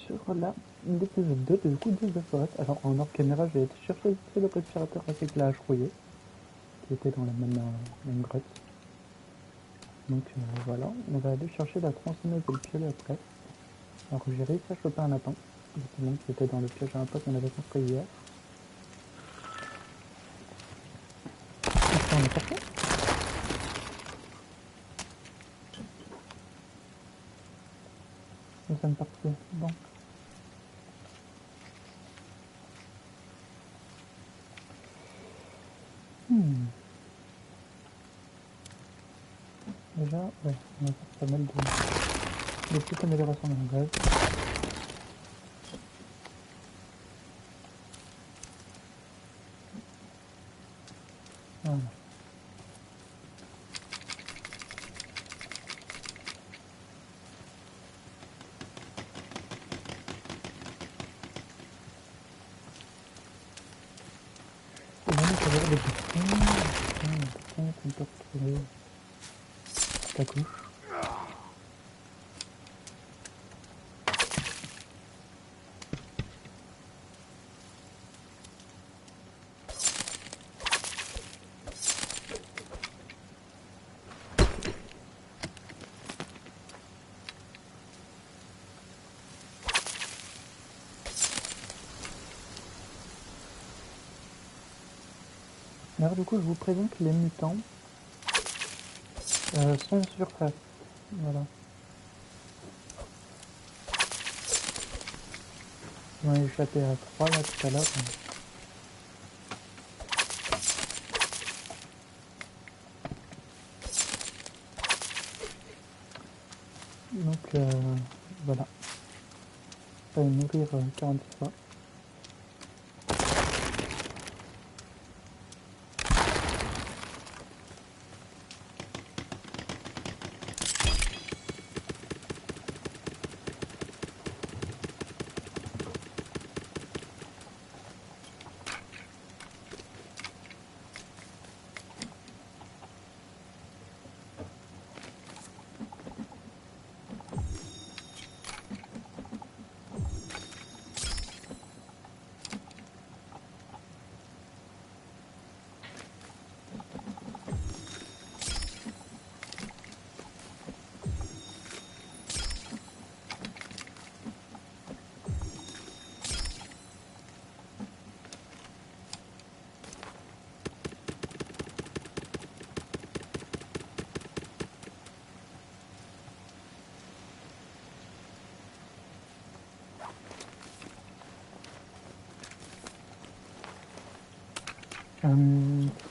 sur l'épisode 2 de Coup de Forest. Alors en hors caméra, j'ai été chercher le respirateur à cyclage rouillé, qui était dans la même grotte. Donc voilà, on va aller chercher la tronçonneuse et le piolet après. Alors j'ai réussi à choper un lapin, justement, qui était dans le piège à un pote qu'on avait construit hier. Est-ce qu'on est parti? Nous sommes partis. Bon. Déjà, ouais, on a fait pas mal de petites améliorations dans le gaz. Voilà. Et là, il faut avoir des boutons qu'on peut retrouver à gauche. Alors du coup, je vous présente les mutants sont sur face. Voilà. On a échappé à 3 là tout à l'heure. Donc voilà. Ça va mourir 40 fois.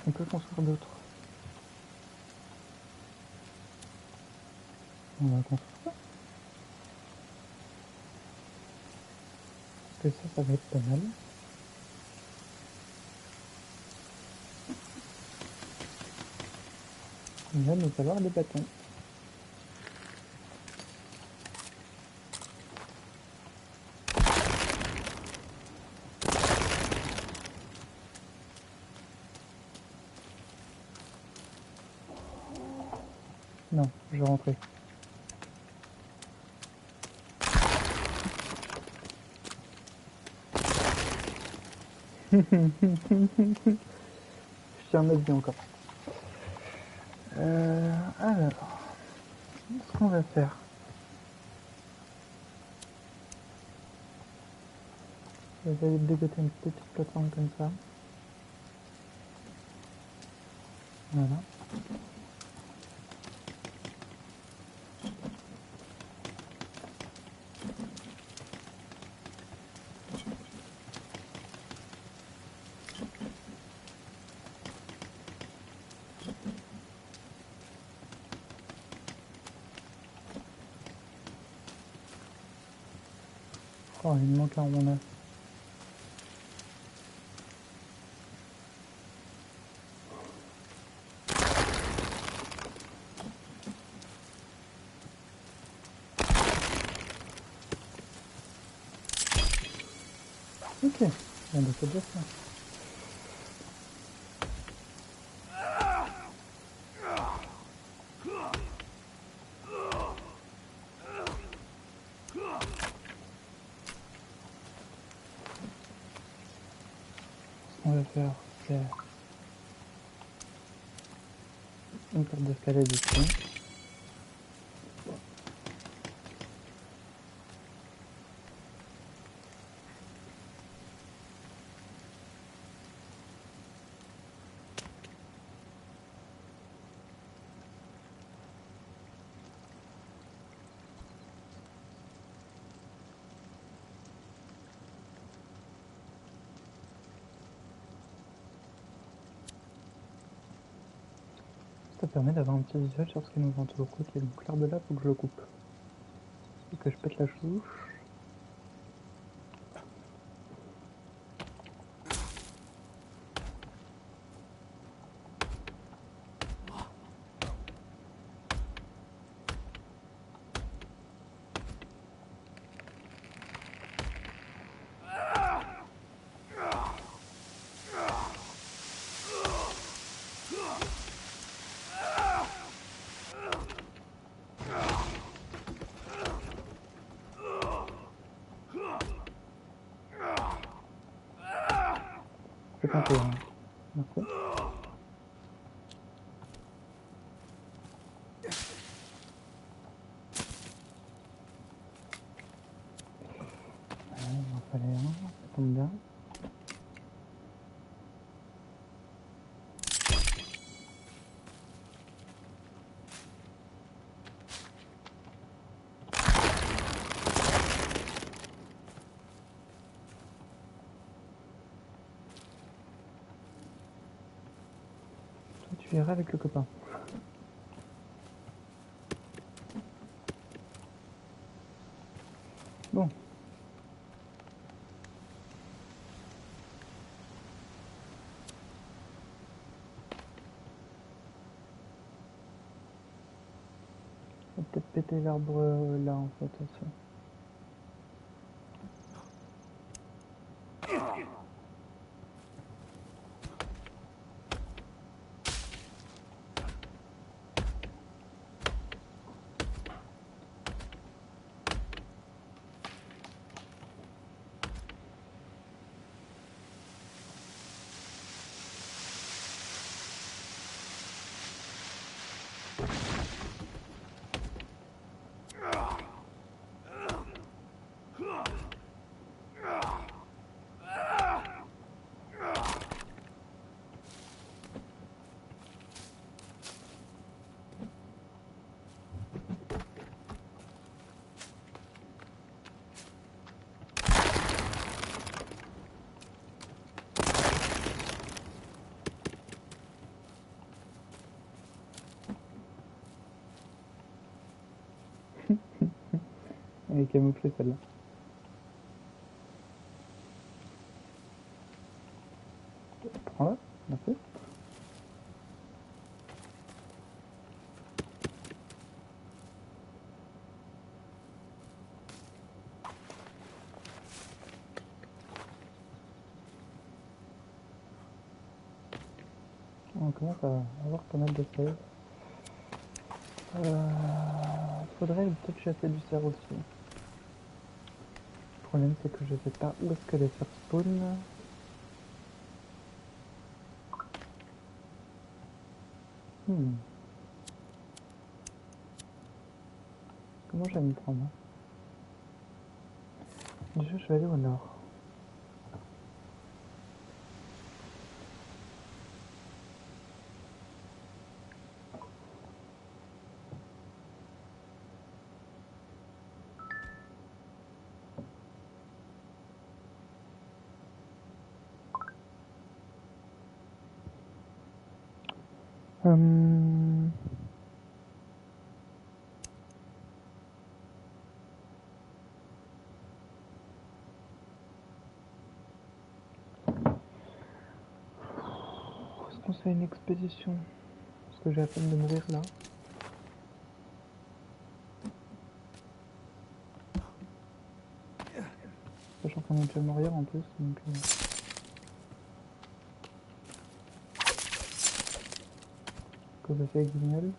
On peut construire d'autres. On va construire ça. Parce que ça va être pas mal. Il va nous falloir des bâtons. Non, je vais rentrer. Je tiens à mettre bien encore. Alors, ce qu'on va faire. Je vais dégoter une petite plateforme comme ça. Voilà. Oh, il me manque un rond. Ok, bon, bah, c'est déjà ça. On va faire une corde d'escalade ici. Ça permet d'avoir un petit visuel sur ce qui nous entoure. Ok, donc l'arbre de là, faut que je le coupe. Et que je pète la chouche. C'est pas un. Merci. Il m'en fallait un, ça tombe bien. Toi, tu iras avec le copain. Bon. On va peut-être péter l'arbre là en fait aussi. Elle est camouflée celle-là. Prends-la, merci. On commence à avoir pas mal de save. Faudrait peut-être chasser du cerf aussi. Le problème c'est que je sais pas où est-ce que les cerfs spawnent. Comment je vais m'y prendre? Déjà je vais aller au nord. Est-ce qu'on se fait une expédition? Parce que j'ai à peine de mourir là. Sachant qu'on est déjà mourir en plus, donc... que ça fait guignol.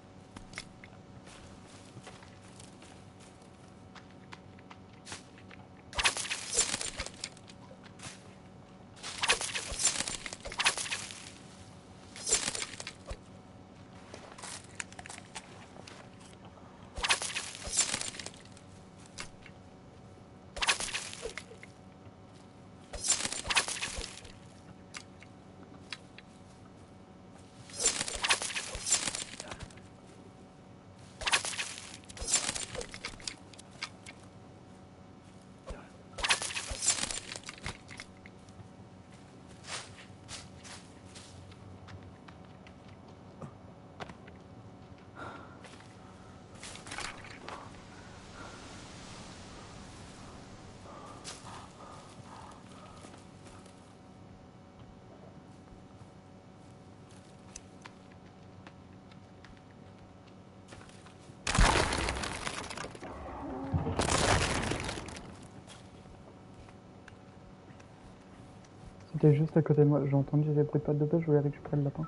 C'était juste à côté de moi. J'ai entendu les bruits de pattes de bœuf, je voulais récupérer le lapin.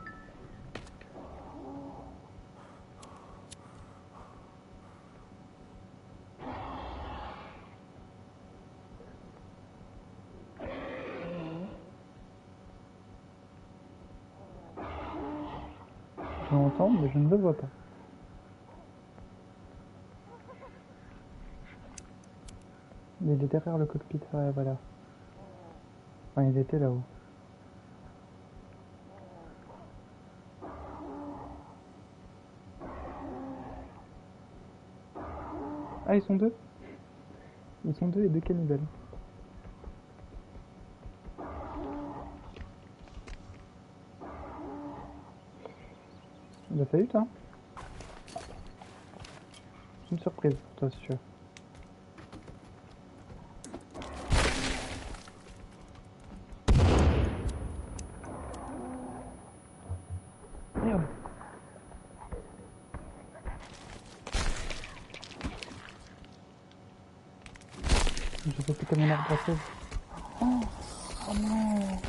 Je l'entends, mais je ne le vois pas. Il est derrière le cockpit, ouais, voilà. Enfin, il était là-haut. Ah, ils sont deux? Ils sont deux et deux cannibales. Bah salut toi. C'est une surprise pour toi si tu veux. Merde. J'ai pas pété mon arbre à feu. Oh non.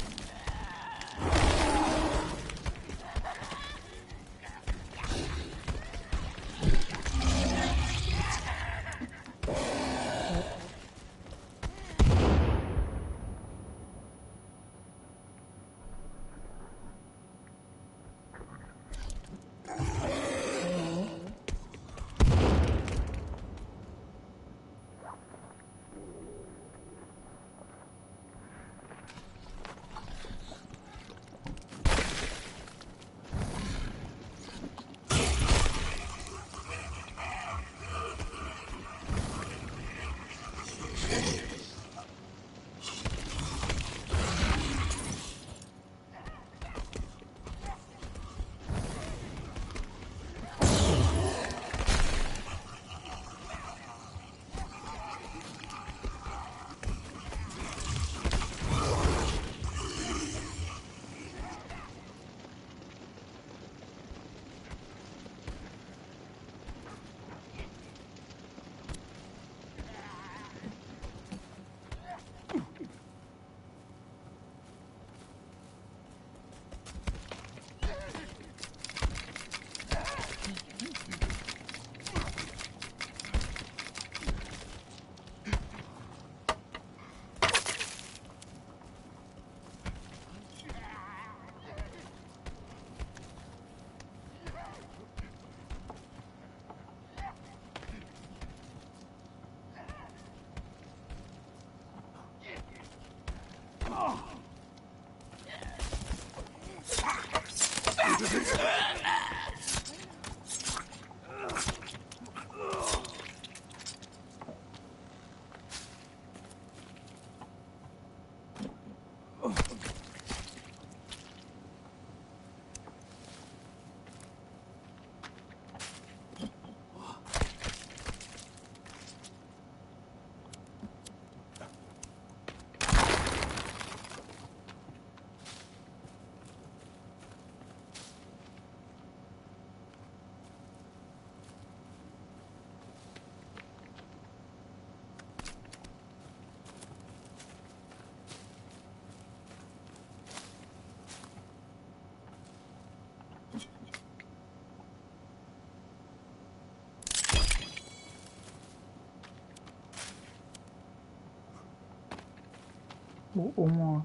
Bon, au moins.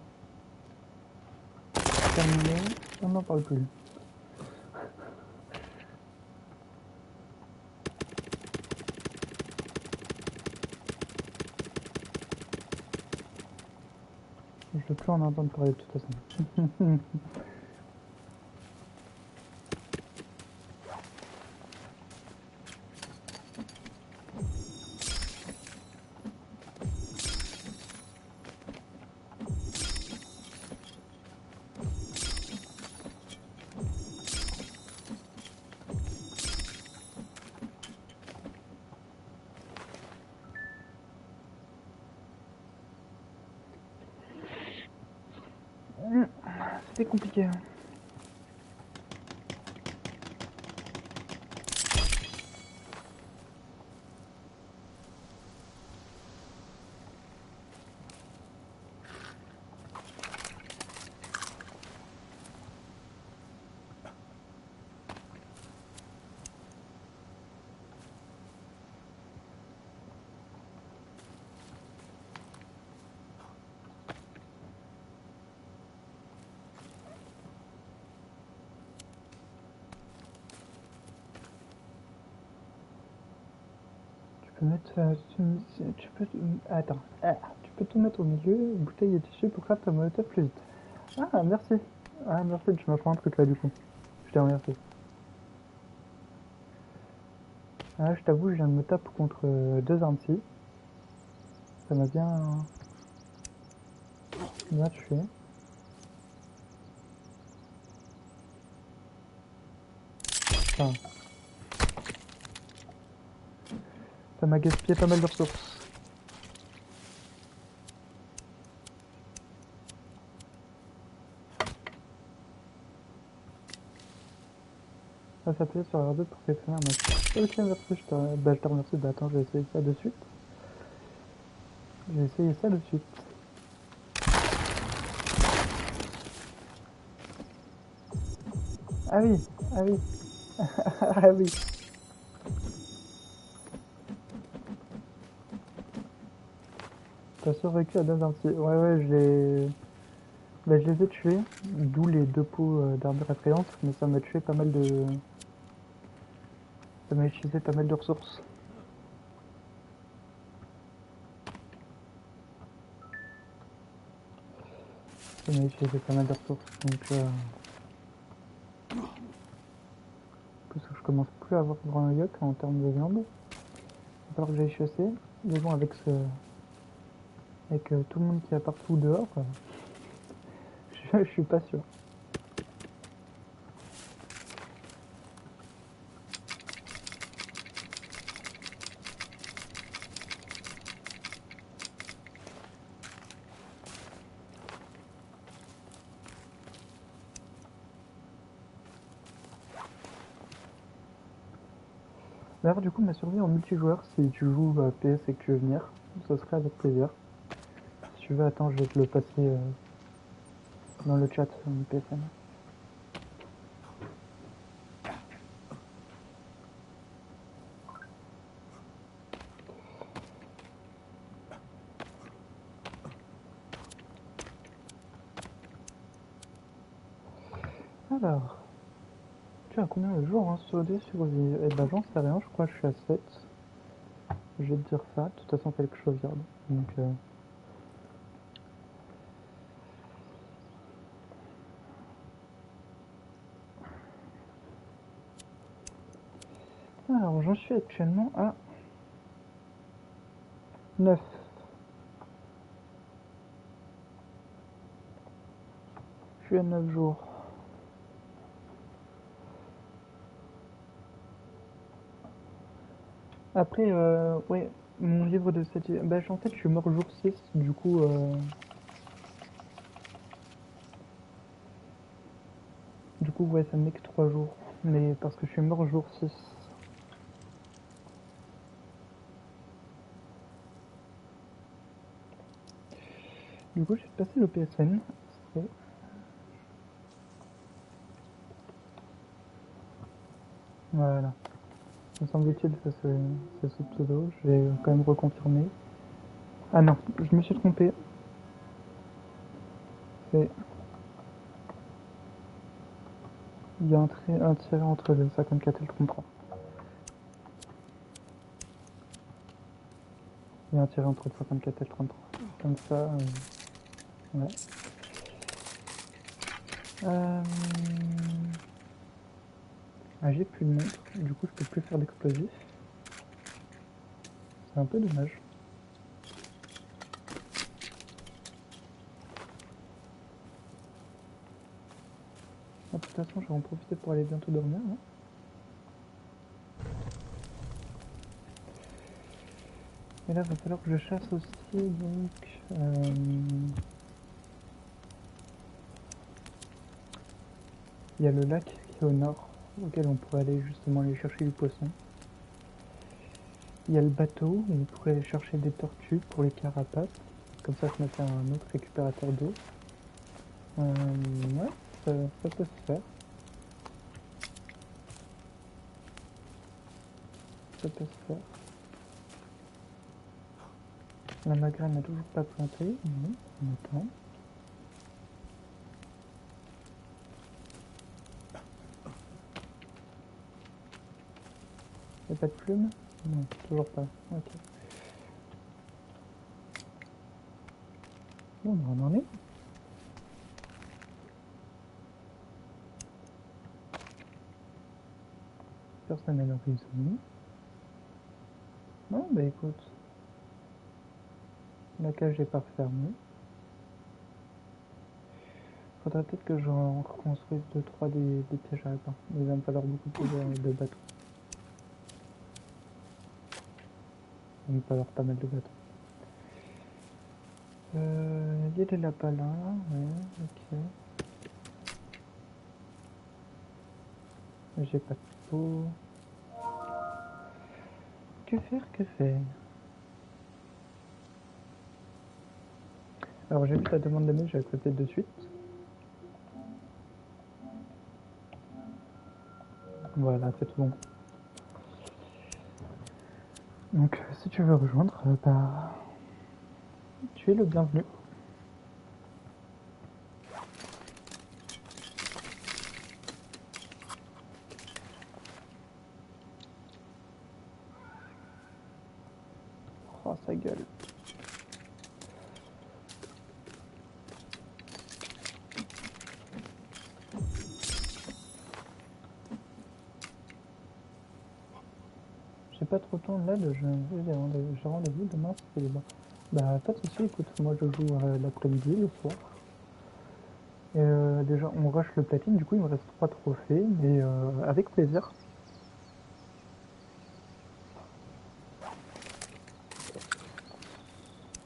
Terminé, on n'en parle plus. Je veux plus en entendre parler de toute façon. C'était compliqué. peux mettre... tu peux... Attends. Ah, tu peux tout mettre au milieu, bouteille et tissu pour faire ta molotov plus vite. Ah, merci. Ah, merci, tu m'apprends un truc là du coup. Je te remercie. Ah, je t'avoue, je viens de me taper contre deux armes-ci. Ça m'a bien tué. Enfin, ça m'a gaspillé pas mal de ressources. On va s'appuyer sur R2 pour sélectionner un match. Ok, merci, je te remercie. Bah attends, je vais essayer ça de suite. Je vais essayer ça de suite. Ah oui, ah oui, ah oui. T'as survécu à deux armes-ci. Ouais, ouais, bah, je les ai tués, d'où les deux pots d'armure attrayante, mais ça m'a tué pas mal de... Ça m'a utilisé pas mal de ressources. Ça m'a utilisé pas mal de ressources, donc... Parce que je commence plus à avoir grand yoke en termes de viande. Il va falloir que j'aille chasser. Mais bon, avec tout le monde qui est partout dehors, je suis pas sûr. D'ailleurs, du coup, ma survie en multijoueur, si tu joues à PS et que tu veux venir, ça serait avec plaisir. Si tu veux, attends, je vais te le passer dans le chat, PSN. Alors, tu as combien de jours en SOD survie? Eh ben, j'en sais rien, je crois que je suis à 7. Je vais te dire ça, de toute façon, il fallait que je sauvegarde. Donc, alors, j'en suis actuellement à 9. Je suis à 9 jours. Après, ouais, mon livre de cette... Bah, en fait, je suis mort jour 6, du coup... Du coup, ouais, ça me met que 3 jours. Mais parce que je suis mort jour 6. Du coup, j'ai passé le PSN. Voilà. Me semble-t-il, c'est ce pseudo. Je vais quand même reconfirmer. Ah non, je me suis trompé. C'est... Il y a un tiret entre le 54 et le 33. Il y a un tiret entre le 54 et le 33. Comme ça, ouais. Ah, j'ai plus de montre. Du coup, je peux plus faire d'explosifs. C'est un peu dommage. Ah, de toute façon, je vais en profiter pour aller bientôt dormir. Hein. Et là, il va falloir que je chasse aussi, donc... il y a le lac qui est au nord, auquel on pourrait aller justement aller chercher du poisson. Il y a le bateau, où on pourrait aller chercher des tortues pour les carapaces. Comme ça, je me fais un autre récupérateur d'eau. Ouais, ça peut se faire. Ça peut se faire. La magraine n'a toujours pas planté. Non, on attend. Il n'y a pas de plumes. Non, toujours pas. Ok. Bon, on en est. Personne à l'horizon. Non, bah écoute. La cage est pas refermée. Faudrait peut-être que j'en reconstruise 2-3 des pièges à lapins. Il va me falloir beaucoup plus de bateaux. Il va me falloir pas mal de bateaux. Il y a des lapins là, ouais, ok. J'ai pas de peau. Que faire, que faire? Alors j'ai vu ta demande d'amis, j'ai accepté de suite. Voilà, c'est tout bon. Donc si tu veux rejoindre, bah tu es le bienvenu. Oh sa gueule. J'ai pas trop de temps là, j'ai rendez-vous demain, c'est libre. Bah pas de soucis, écoute, moi je joue l'après-midi, le soir. Et déjà on rush le platine, du coup il me reste 3 trophées, mais avec plaisir.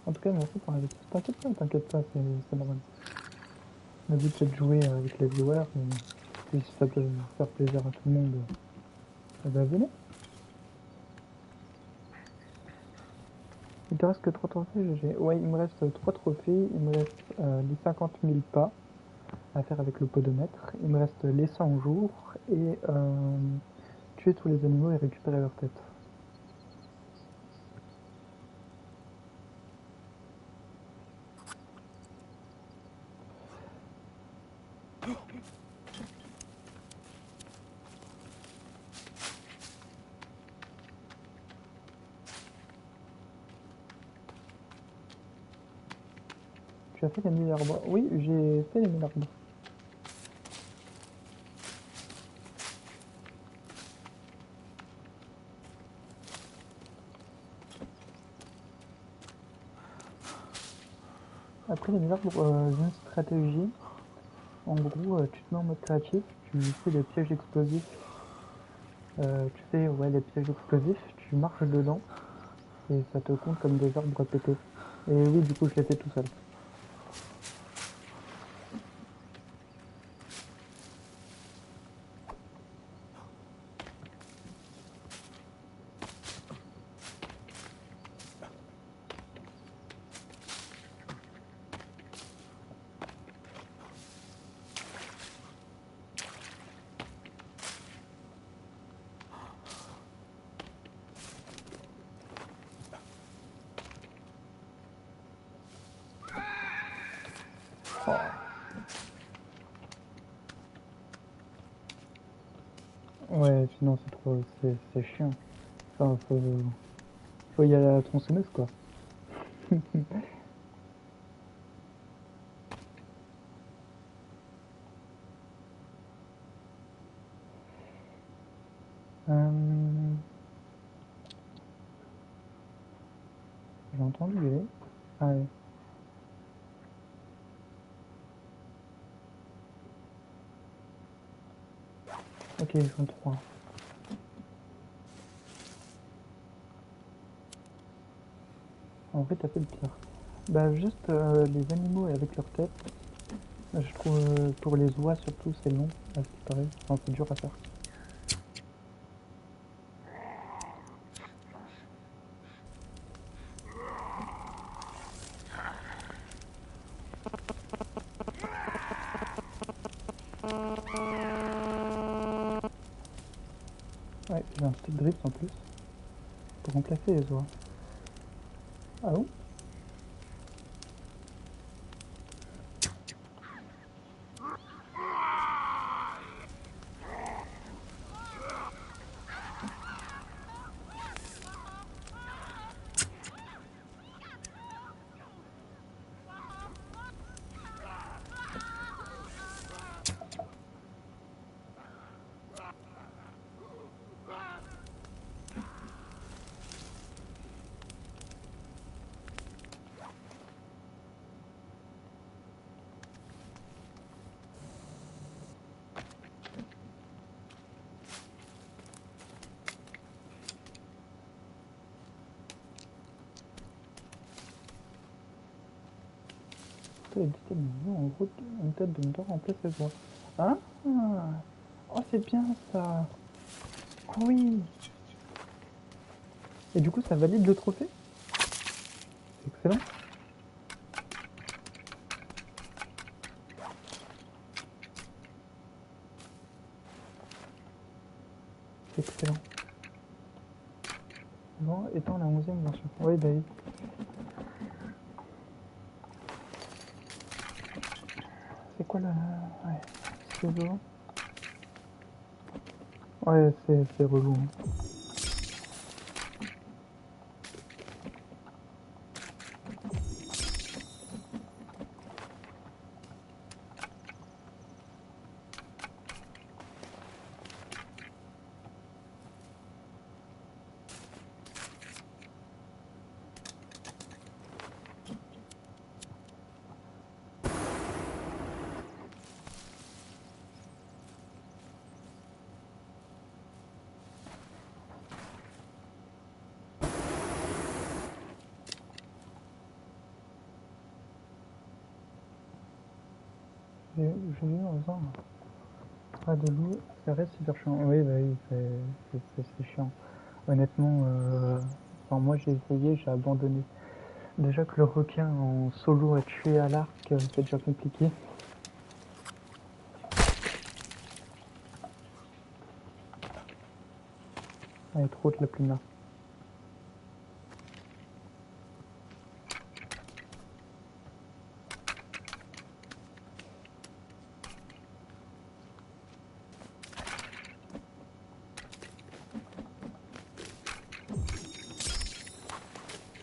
En tout cas merci pour l'invitation. T'inquiète pas, c'est normal. Le but c'est de jouer avec les viewers, et si ça peut faire plaisir à tout le monde, bah venez. Il te reste que 3 trophées, GG. Ouais, il me reste 3 trophées, il me reste les 50 000 pas à faire avec le podomètre, il me reste les 100 jours et tuer tous les animaux et récupérer leur tête. Tu as fait les 1000 arbres? Oui, j'ai fait les 1000 arbres. Après les 1000 arbres, j'ai une stratégie. En gros, tu te mets en mode créatif, tu fais des pièges explosifs. Tu fais ouais, des pièges explosifs, tu marches dedans et ça te compte comme des arbres pétés. Et oui, du coup, je l'ai fait tout seul. Oh. Ouais, sinon c'est trop, c'est chiant. Enfin, faut y aller à la tronçonneuse, quoi. Euh, J'ai entendu gueuler. Ah ouais. Ok, ils sont 3. En vrai, t'as fait le pire. Bah, juste les animaux avec leur tête. Je trouve pour les oies surtout, c'est long, à ce qui paraît. Enfin, c'est dur à faire. Ouais, j'ai un stick drift en plus. Pour remplacer les oies. Ah bon? Toi, il dit en route, une tête de Mdor en place et voix. Hein? Oh, c'est bien ça! Oh oui! Et du coup, ça valide le trophée? C'est excellent! C'est excellent! Bon, étant la 11e version. Oui, bah oui. C'est quoi la... Ouais, c'est relou. Ouais, c'est relou. Hein. J'ai vu en faisant pas de loup, ça reste super chiant. Oui, bah oui, c'est chiant. Honnêtement, enfin, moi j'ai essayé, j'ai abandonné. Déjà que le requin en solo à tuer à l'arc, c'est déjà compliqué. Elle est trop haute la plume là.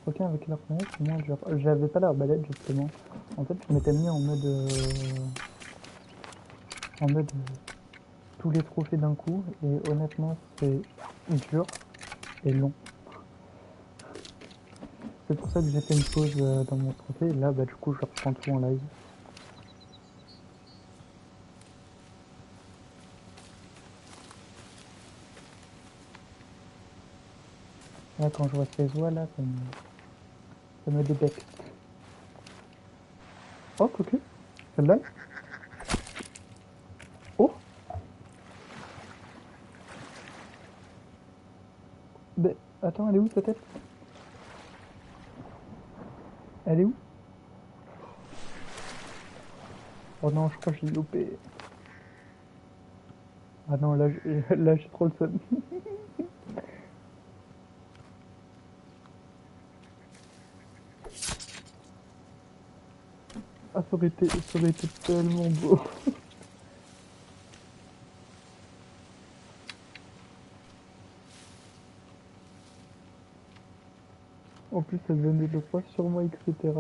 Requin avec l'arbalète, c'est moins dur. J'avais pas l'arbalète justement. En fait, je m'étais mis en mode. Tous les trophées d'un coup, et honnêtement, c'est dur et long. C'est pour ça que j'ai fait une pause dans mon trophée, et là, bah, du coup, je reprends tout en live. Là, quand je vois ces oies là, ça me débecte. Oh, cocu, celle-là. Oh, mais attends, elle est où ta tête? Elle est où? Oh non, je crois que j'ai loupé. Ah non, là, là j'ai trop le seum. Ah, ça aurait été tellement beau. En plus, elle venait de fois sur moi, etc.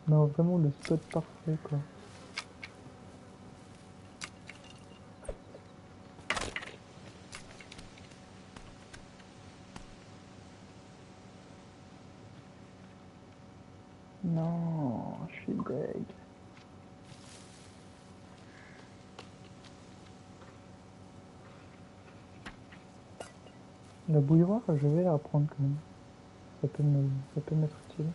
Non, vraiment le spot parfait, quoi. Non, je suis deg. La bouilloire, je vais la prendre quand même. Ça peut m'être utile.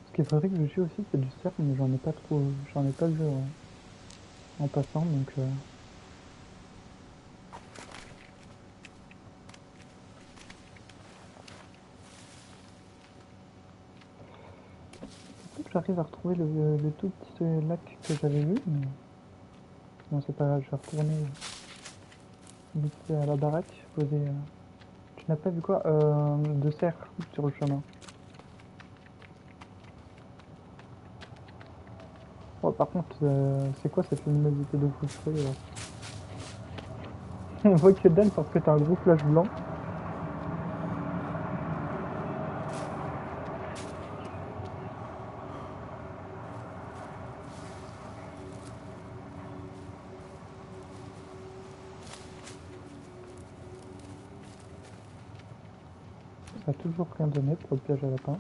Ce qu'il faudrait que je joue aussi, c'est du cerf, mais j'en ai pas trop, j'en ai pas le jeu en passant, donc. J'arrive à retrouver le tout petit lac que j'avais vu, mais bon, c'est pas grave, je vais retourner vite fait à la baraque, poser. Tu n'as pas vu quoi de cerf sur le chemin. Oh, par contre, c'est quoi cette luminosité de fou là? On voit que dalle parce que t'as un gros flash blanc. Ça a toujours rien donné pour le piège à lapin.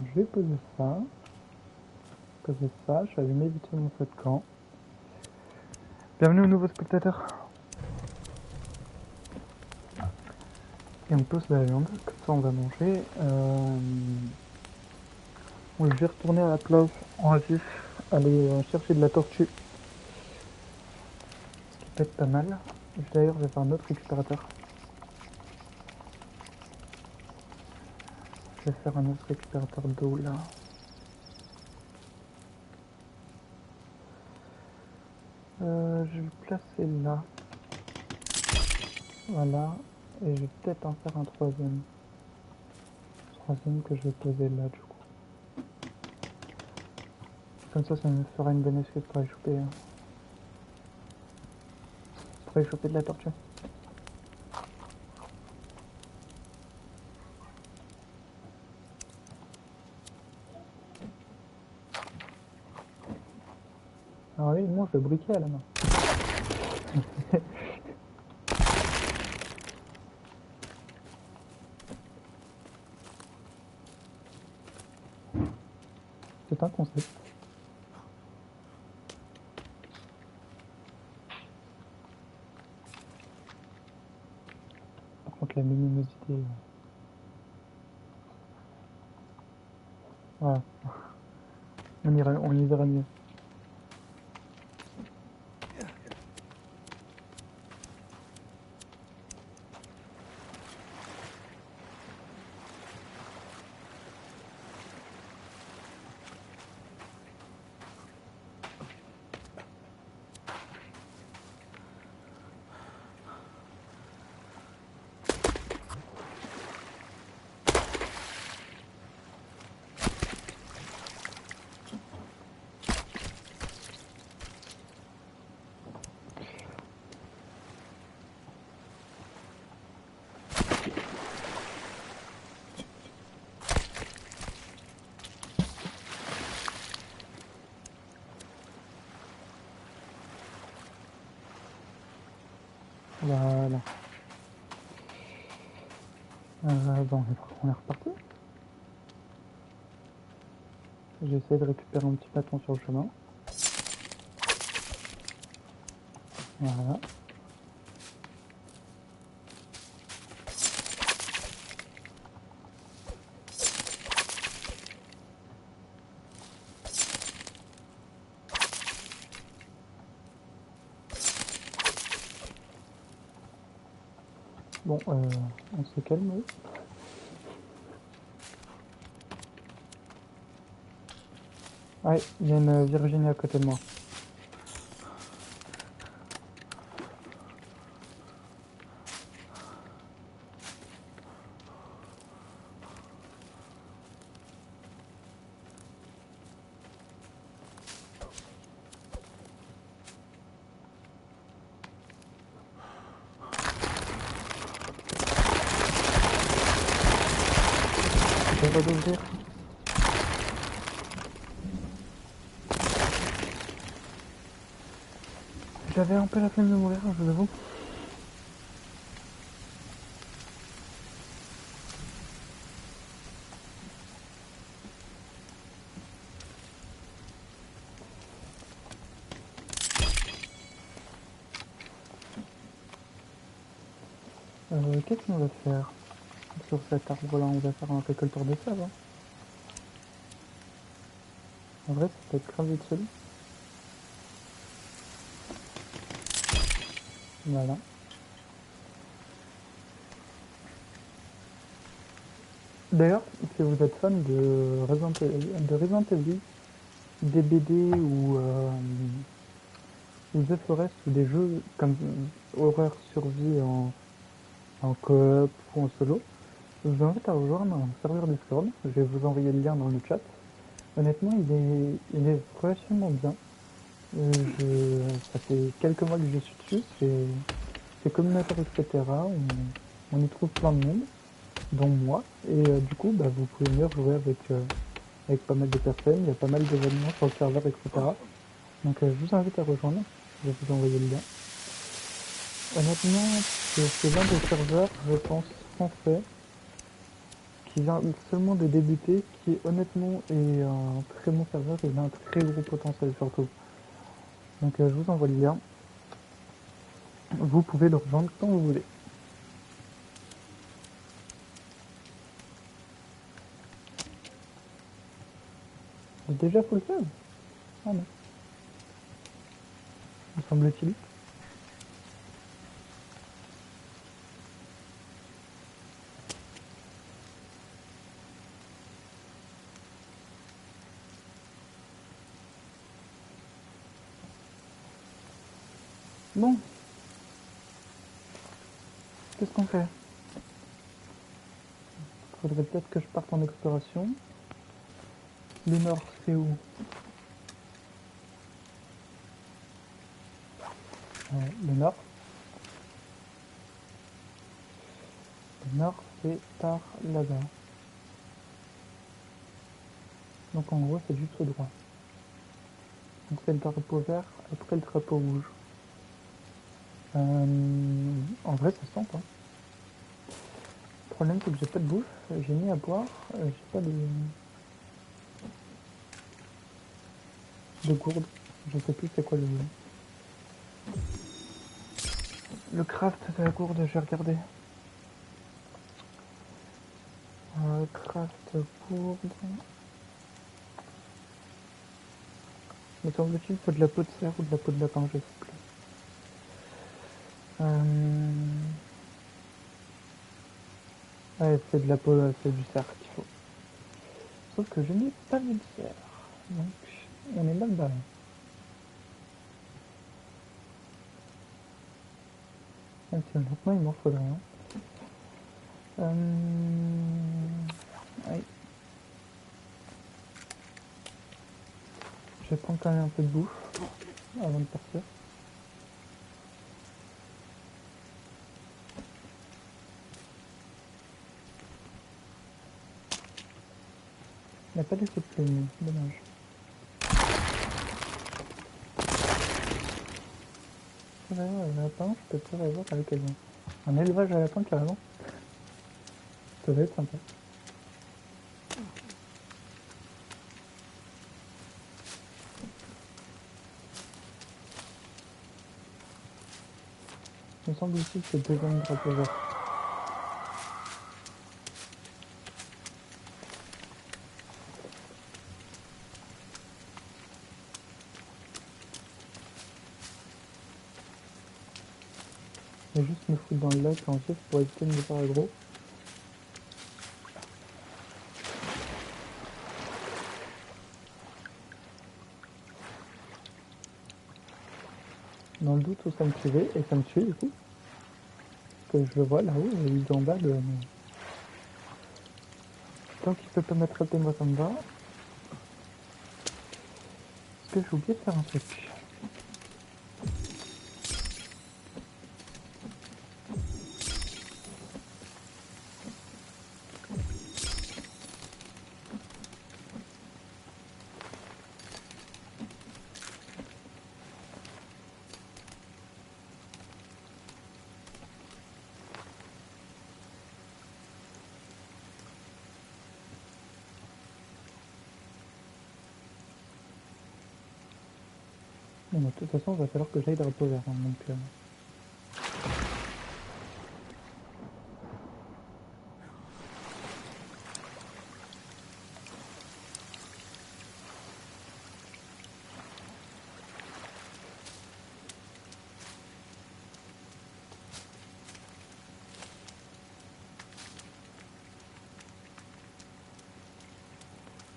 je vais poser ça. Poser ça, je vais allumer vite fait mon feu de camp. Bienvenue aux nouveaux spectateurs. Et on pose la viande, comme ça on va manger. Je vais retourner à la plage en vif, aller chercher de la tortue. Ce qui peut être pas mal. D'ailleurs, je vais faire un autre récupérateur. Je vais faire un autre récupérateur d'eau là. Je vais le placer là. Voilà. Et je vais peut-être en faire un troisième. Troisième que je vais poser là du coup. Comme ça me fera une bonne excuse pour aller choper de la tortue. Alors oui, moi je vais briquer à la main. C'est un concept. Par contre la luminosité... Voilà. On y verra mieux. Voilà. Bon, on est reparti. J'ai essayé de récupérer un petit bâton sur le chemin. Voilà. Bon, on se calme. Oui. Ouais, il y a une Virginie à côté de moi. Je vais pas d'ouvrir. J'avais un peu la flemme de mourir, je vous avoue. Qu'est-ce qu'on va faire sur cet arbre-là? On va faire un récolteur de sable. Hein. En vrai, ça peut être grave utile. Voilà. D'ailleurs, si vous êtes fan de Resident Evil, des BD ou The Forest ou des jeux comme horreur survie en coop ou en solo, je vous invite à rejoindre un serveur Discord. Je vais vous envoyer le lien dans le chat. Honnêtement, il est relativement bien. Ça fait quelques mois que je suis dessus. C'est communautaire, etc. On y trouve plein de monde, dont moi. Et du coup, bah, vous pouvez venir jouer avec pas mal de personnes. Il y a pas mal d'événements sur le serveur, etc. Donc je vous invite à rejoindre. Je vais vous envoyer le lien. Honnêtement, c'est l'un des serveurs, je pense, français, qui vient seulement de débuter, qui honnêtement est un très bon serveur et il a un très gros potentiel surtout. Donc je vous envoie le lien. Vous pouvez le rejoindre quand vous voulez. J'ai déjà full save. Ah non. Me semble-t-il. Bon. Qu'est-ce qu'on fait? Faudrait peut-être que je parte en exploration. Le nord, c'est où? Le nord. Le nord, c'est par là-bas. Donc en gros, c'est juste au droit. Donc c'est le drapeau vert après le drapeau rouge. En vrai, ça se tente. Hein. Le problème, c'est que j'ai pas de bouffe. J'ai mis à boire. J'ai pas de gourde. Je sais plus c'est quoi le craft de la gourde. J'ai regardé. Craft gourde. Me semble-t-il qu'il faut de la peau de cerf ou de la peau de lapin, je sais plus. Ouais, c'est de la peau, c'est du cerf qu'il faut. Sauf que je n'ai pas vu de cerf. Donc, on est mal barré. Même si honnêtement, il m'en faudrait un. Ouais. Je vais prendre quand même un peu de bouffe avant de partir. Il n'y a pas d'effet de plume, dommage. Je peux avoir un lapin, je peux pas avoir avec elle. Un élevage à lapin carrément. Ça va être sympa. Il me semble aussi que c'est deuxième drapeau vert. Je vais juste me foutre dans le lac en fait pour éviter de me faire aggro. Dans le doute où ça me tuait, et ça me tue du coup. Que je le vois là-haut, il est en bas de... Tant qu'il peut pas m'attraper, moi ça me va. Parce que j'ai oublié de faire un truc. Bon, de toute façon, il va falloir que j'aille drapeau vert. Hein, donc,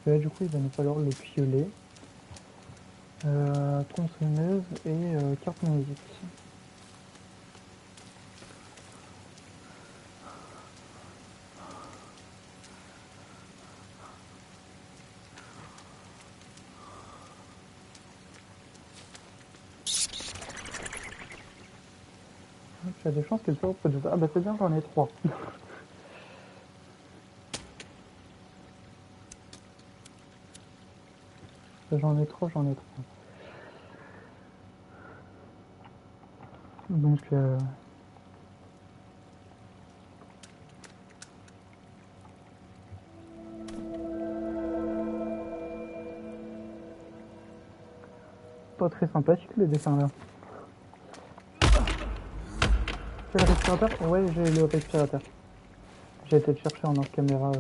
là, du coup, il va nous falloir le piolet, tronçonneuse et carte musique. Tu as des chances qu'elle soit reproduise. Ah bah c'est bien, j'en ai 3. J'en ai 3, j'en ai 3. Donc, pas très sympathique les dessins là. C'est le respirateur? Ouais, j'ai le respirateur. J'ai été le chercher en hors caméra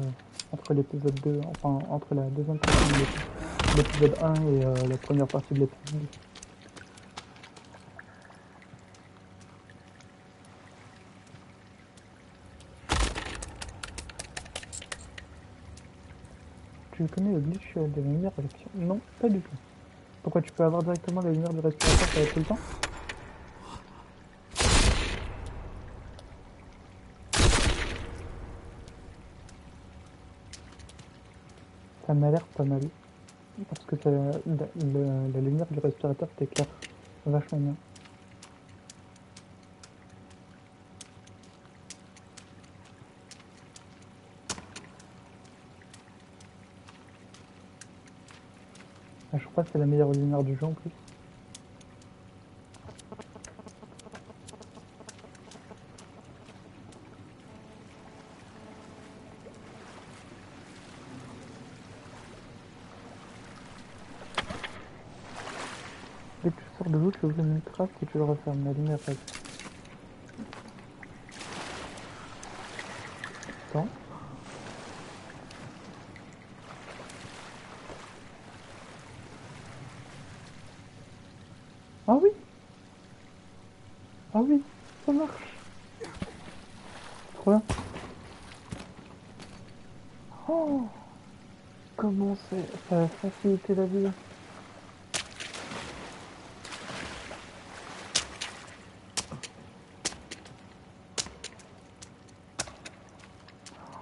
entre l'épisode 2, enfin entre la deuxième partie de l'épisode 1 et la première partie de l'épisode 2. Tu connais le glitch des lumières avec... Non, pas du tout. Pourquoi tu peux avoir directement la lumière du respirateur, ça va tout le temps? Ça m'a l'air pas mal. Parce que la lumière du respirateur t'éclaire vachement bien. Ah, je crois que c'est la meilleure lumière du jeu en plus. Dès que tu sors de l'eau, tu ouvres une craft et tu le refermes. La lumière reste. Attends. Ah oui! Ah oui! Ça marche! Trop bien! Oh! Comment ça a facilité la vie!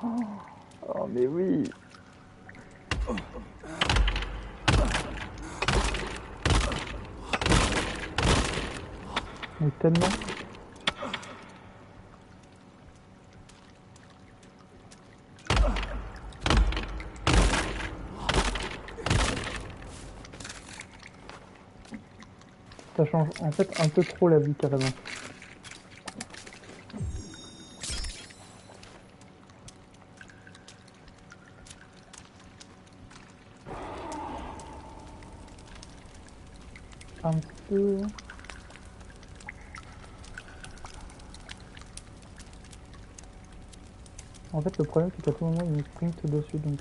Oh mais oui! Mais tellement! Ça change en fait un peu trop la vie carrément. Un peu... En fait le problème c'est qu'à tout moment il me sprint dessus donc...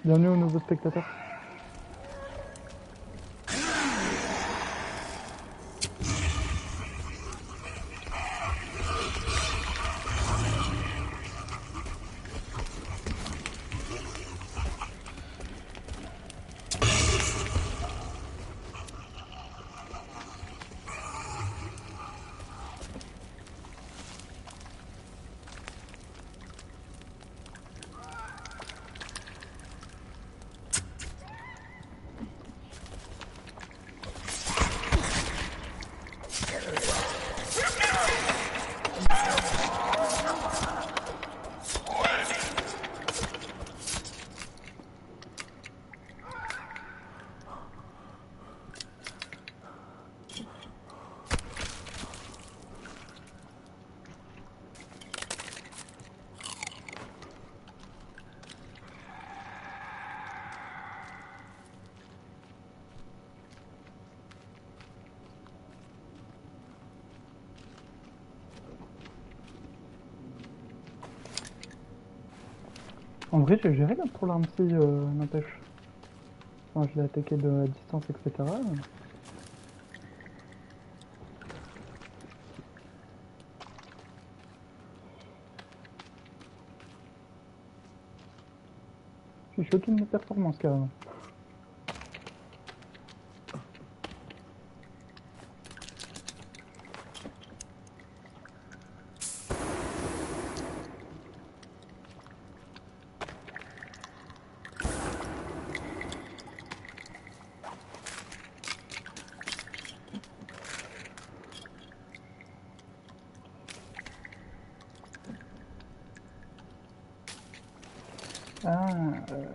Bienvenue aux nouveaux spectateurs. En vrai j'ai géré là pour l'arme si n'empêche. Enfin, je l'ai attaqué de distance etc. Je suis choqué de mes performances carrément. Ouais.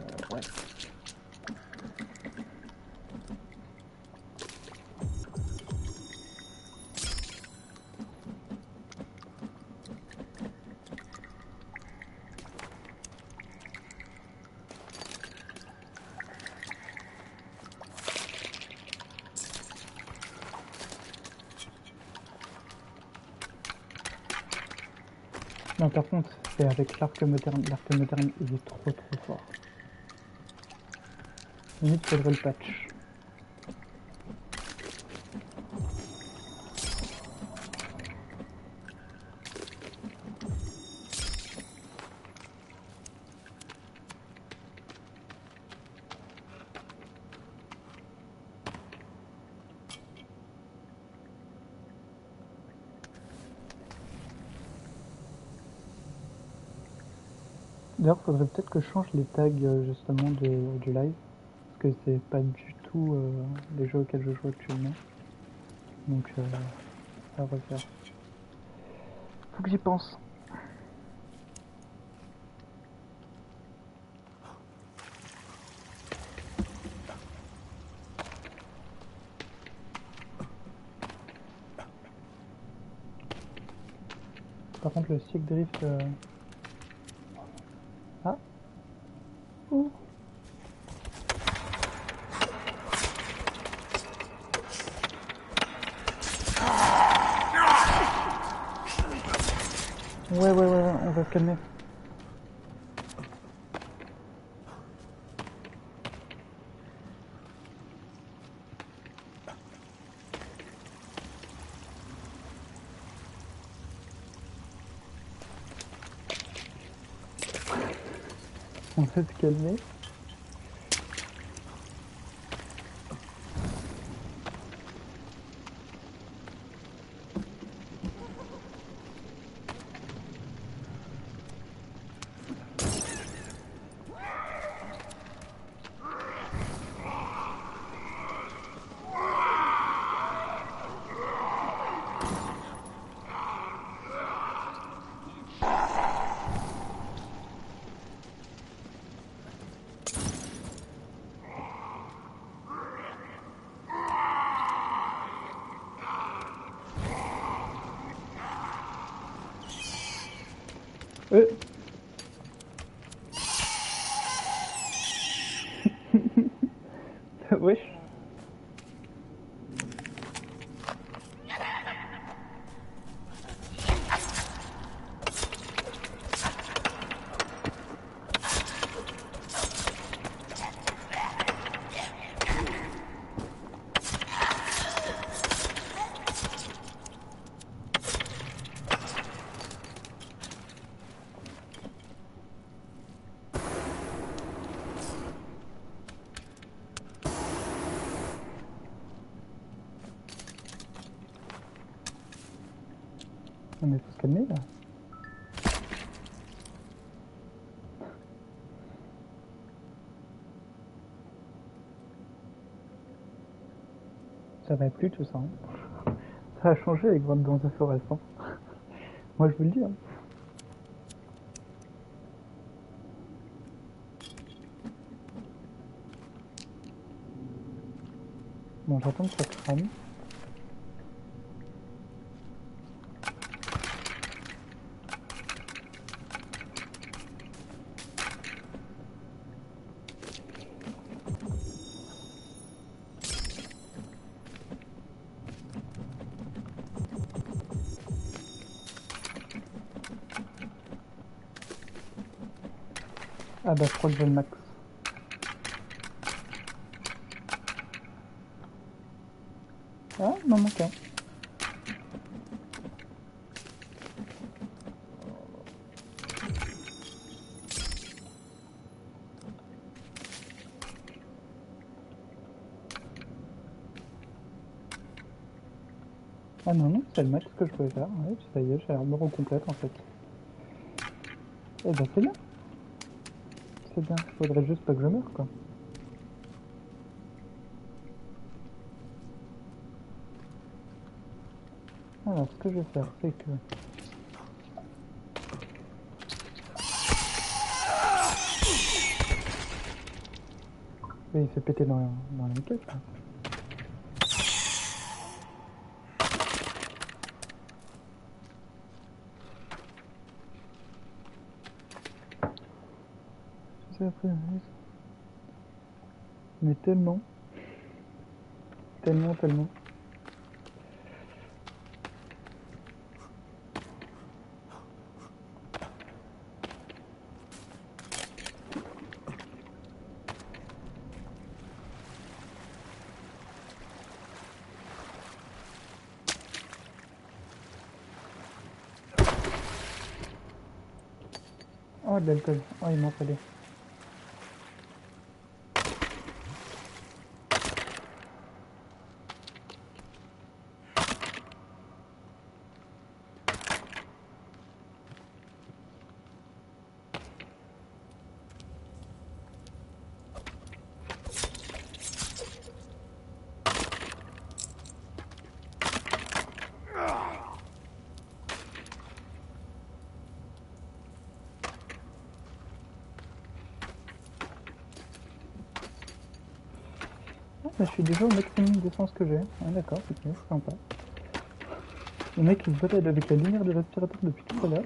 Non, par contre, c'est avec l'arc moderne. L'arc moderne, il est trop fort. Limite, faudrait le patch. D'ailleurs, faudrait peut-être que je change les tags justement du live. Parce que c'est pas du tout les jeux auxquels je joue actuellement. Donc, à refaire. Faut que j'y pense. Par contre, le stick drift. Ah. Ouh. Ouais, on va se calmer. On va se calmer. Wesh. Non mais faut se calmer là. Ça va plus tout ça. Hein. Ça a changé avec Grotte dans un forest. Hein. Moi je vous le dis. Hein. Bon, j'attends que ça crame. Ah bah je crois que j'ai le max. Ah, non, manque un. Ah non, c'est le max que je pouvais faire. Ouais, ça y est, j'ai l'armure complète en fait. Eh ben c'est bien. C'est bien. Faudrait juste pas que je meure quoi. Alors ce que je vais faire, c'est que... Et il s'est pété dans la queue, là. C'est après, mais tellement. Tellement. Oh, de l'alcool. Oh, il m'en fallait. Je suis déjà au maximum d'essence que j'ai. Ah, d'accord, c'est sympa. Le mec il se balade avec la lumière de l'aspirateur depuis tout à l'heure.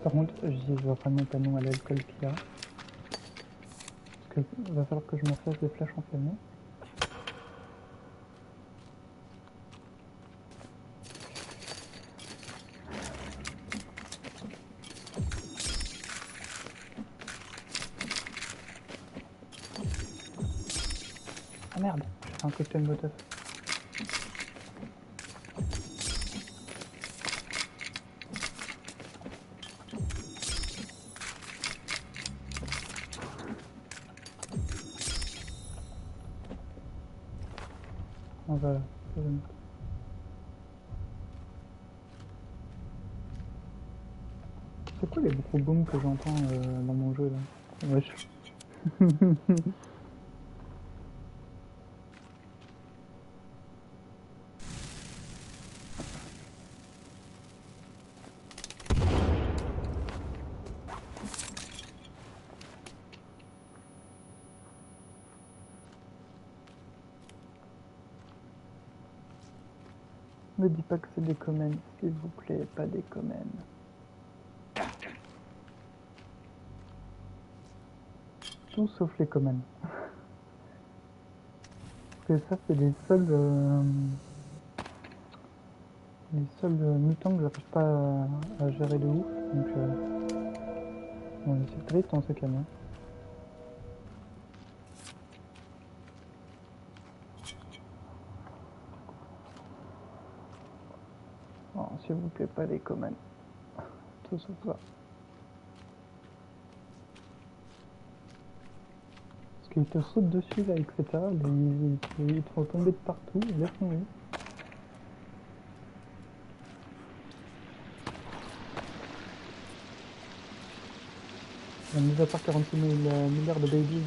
Par contre, j'y vois vraiment pas non à l'alcool qu'il y a. Parce que va falloir que je me fasse des flèches enflammées. Ah merde, j'ai fait un cocktail Molotov. On va... C'est quoi les gros booms que j'entends dans mon jeu là? Wesh. Ne dis pas que c'est des comènes, s'il vous plaît, pas des comènes. Tout sauf les comènes. Parce que ça, c'est les seuls mutants que j'arrive pas à gérer de ouf. Donc, bon, c'est triste, on se calme. Oh, s'il vous plaît, pas les comènes. Tout sauf ça. Parce qu'ils te sautent dessus, là, etc. Ils te font tomber de partout, laisse tomber. Mis à part 46 milliards de babies,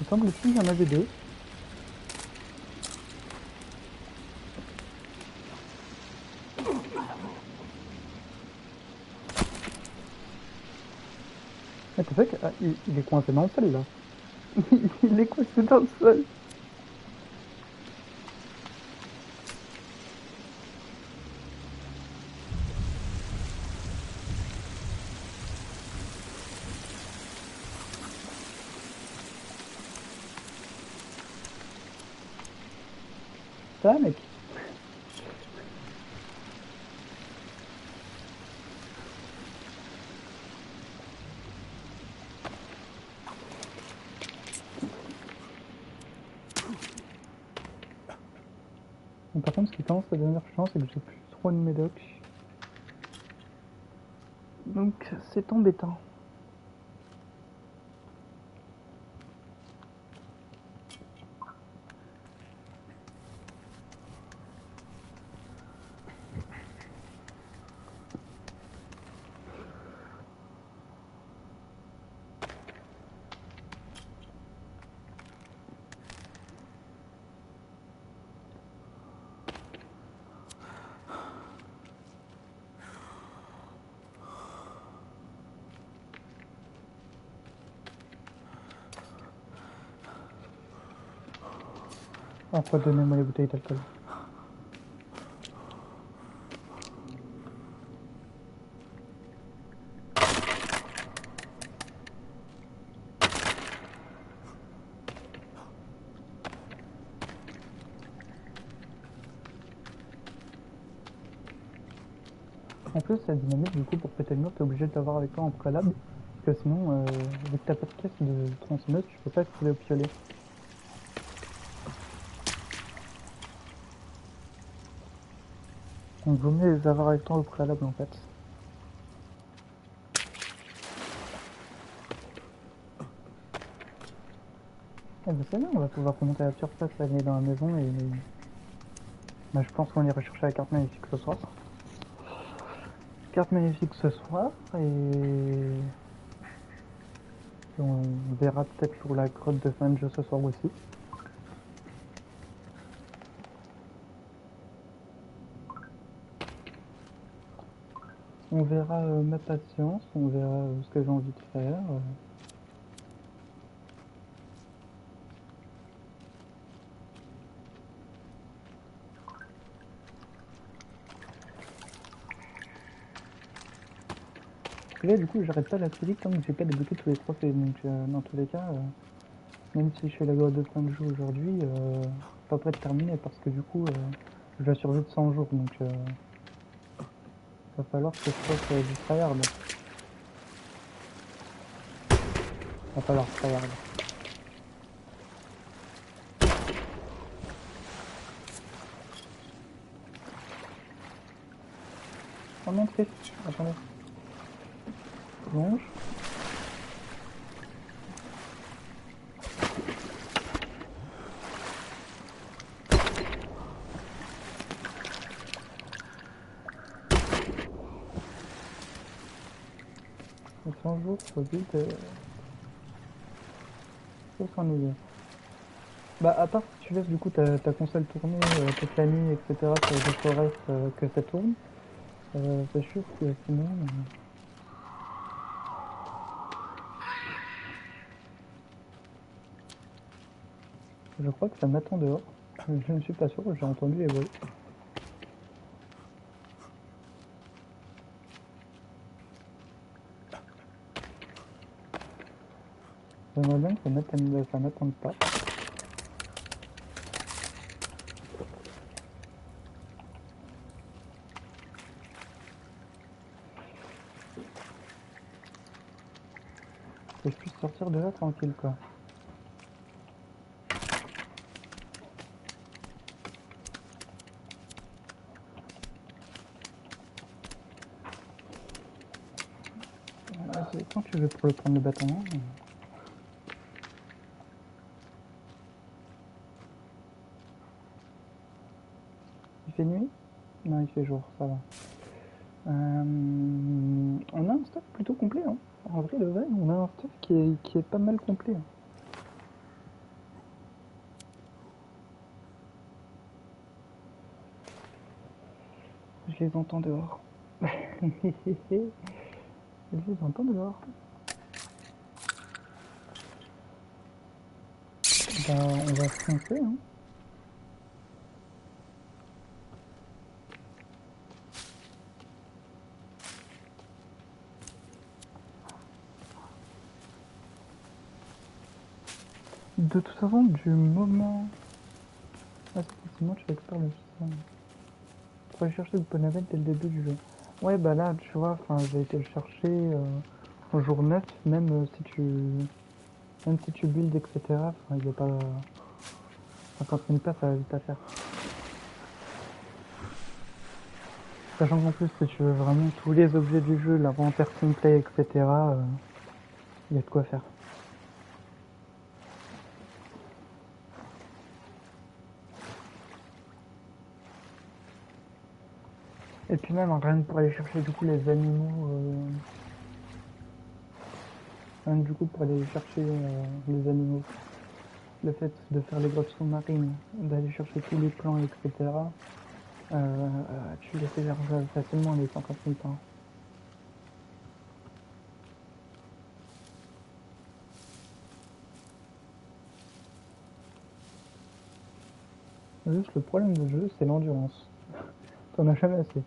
semble-t-il, il y en avait deux. Ah, t'as fait il est coincé dans le sol là. Il est coincé dans le sol. Ça va, mec? Bon, par contre, ce qui commence à devenir chiant, c'est que j'ai plus trop de médoc. Donc, c'est embêtant. Après, donnez-moi les bouteilles d'alcool. En plus, la dynamite, du coup, pour péter le mur, t'es obligé de l'avoir avec toi en préalable. Parce que sinon, vu que t'as pas de caisse de tronçonneuse, tu peux pas accéder au piolet. Donc, vaut mieux les avoir avec toi au préalable, en fait. Eh ben, c'est bien, on va pouvoir remonter à la surface, aller dans la maison et... Bah, je pense qu'on ira chercher la carte magnéfique ce soir. Carte magnéfique ce soir, et on verra peut-être pour la grotte de fin de jeu ce soir aussi. On verra ma patience, on verra ce que j'ai envie de faire. Et là, du coup, j'arrête pas la physique tant que j'ai pas débloqué tous les trophées. Donc, dans tous les cas, même si je fais la grotte de fin de jeu aujourd'hui, pas prêt de terminer parce que du coup, je vais survivre de 100 jours. Donc, va falloir que je fasse du tryhard. Va falloir tryhard. Oh non, triste. Attendez. Plonge. Et 100 jours, faut vite faut s'ennuyer. Bah, à part si tu laisses du coup ta console tourner toute la nuit, etc., sur les forest que ça tourne, c'est sûr que sinon. Je crois que ça m'attend dehors. Je ne suis pas sûr, j'ai entendu les bruits. J'aimerais bien que ça m'attende pas. Que je puisse sortir de là tranquille, quoi. Quand tu veux pour le prendre le bâton, hein. Il fait nuit? Non, il fait jour, ça va. On a un stuff plutôt complet, hein. En vrai, on a un stuff qui est pas mal complet. Hein. je les entends dehors. Je les entends dehors. Bah, on va foncer, hein. De toute façon, du moment... Ah, c'est moi, tu récupères le système. Faut aller chercher le Ponavent dès le début du jeu. Ouais, bah là, tu vois, enfin, j'ai été le chercher au jour 9, même même si tu builds, etc. Enfin, il n'y a pas 50 000 pas, ça va vite à faire. Sachant qu'en plus, si tu veux vraiment tous les objets du jeu, l'inventaire complet, etc., il y a de quoi faire. Et puis même, rien que pour aller chercher du coup les animaux, rien que du coup pour aller chercher les animaux, le fait de faire les grottes sous-marines, d'aller chercher tous les plans, etc., tu les fais facilement les 50 000 temps. Juste le problème du jeu, c'est l'endurance. T'en as jamais assez.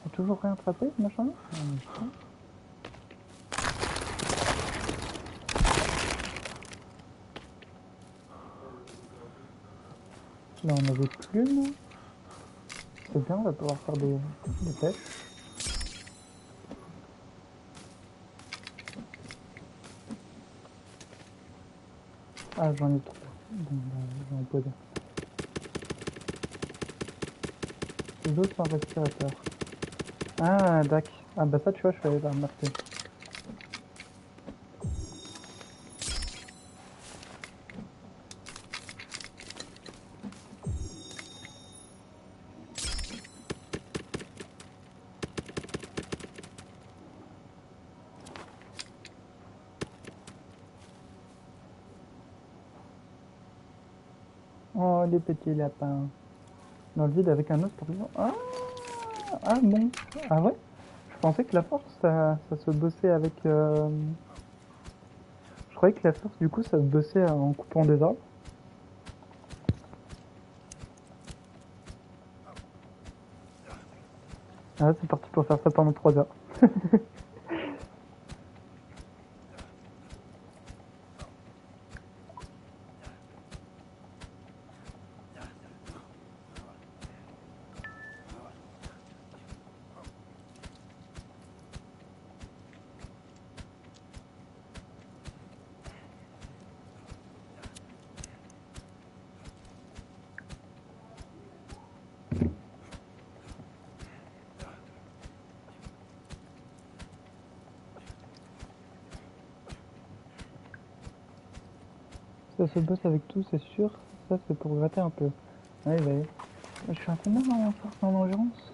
T'as toujours rien attrapé, machin? Là, on a des plumes. C'est bien, on va pouvoir faire des pêches. Ah, j'en ai trop. Bon, bah, j'en peux dire. Les autres sont respirateurs. Ah, d'accord. Ah, bah ça, tu vois, je savais pas, merci. Oh, les petits lapins. Dans le vide avec un os pour vivre. Ah, ah bon. Ah ouais? Je pensais que la force, ça se bossait avec... Je croyais que la force, du coup, ça se bossait en coupant des arbres. Ah, c'est parti pour faire ça pendant 3 heures. Ça se bosse avec tout, c'est sûr. Ça, c'est pour gratter un peu. Allez, allez. Je suis un peu mal en force en endurance.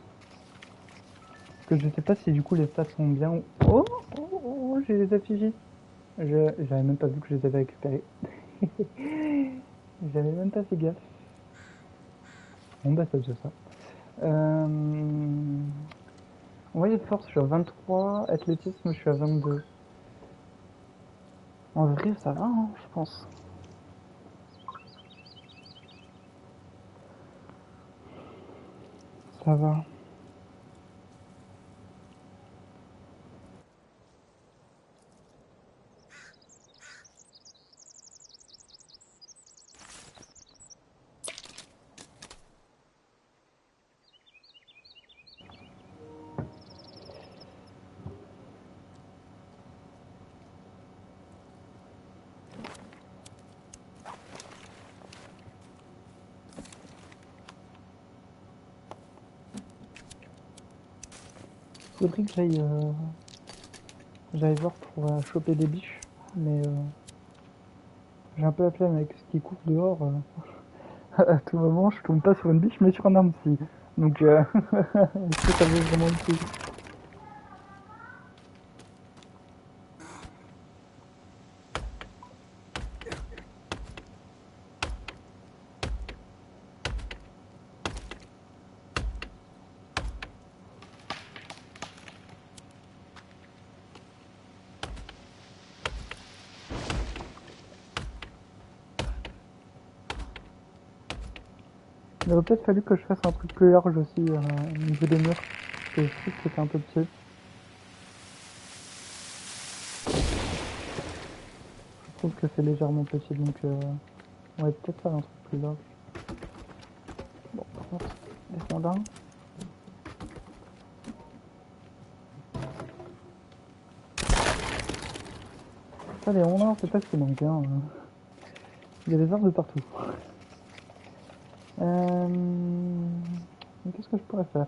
Parce que je sais pas si du coup les stats sont bien ou... Oh, oh, oh, oh, j'ai les affichés. J'avais même pas vu que je les avais récupérés. J'avais même pas fait gaffe. Bon bah c'est déjà ça. Ouais, force, je suis à 23. Athlétisme, je suis à 22. En vrai, ça va, hein, je pense. Ça va. Faudrait que j'aille J'allais voir pour choper des biches, mais j'ai un peu la flemme avec ce qui court dehors. À tout moment, je tombe pas sur une biche, mais sur un arme si. Donc, est-ce que ça vaut vraiment le coup? Il aurait peut-être fallu que je fasse un truc plus large aussi au niveau des murs, parce que je trouve que c'était un peu petit. Je trouve que c'est légèrement petit, donc on va peut-être faire un truc plus large. Bon, par contre, descends là. Ça, les rondards, c'est pas ce qui manque, hein. Il y a des arbres de partout. Qu'est-ce que je pourrais faire?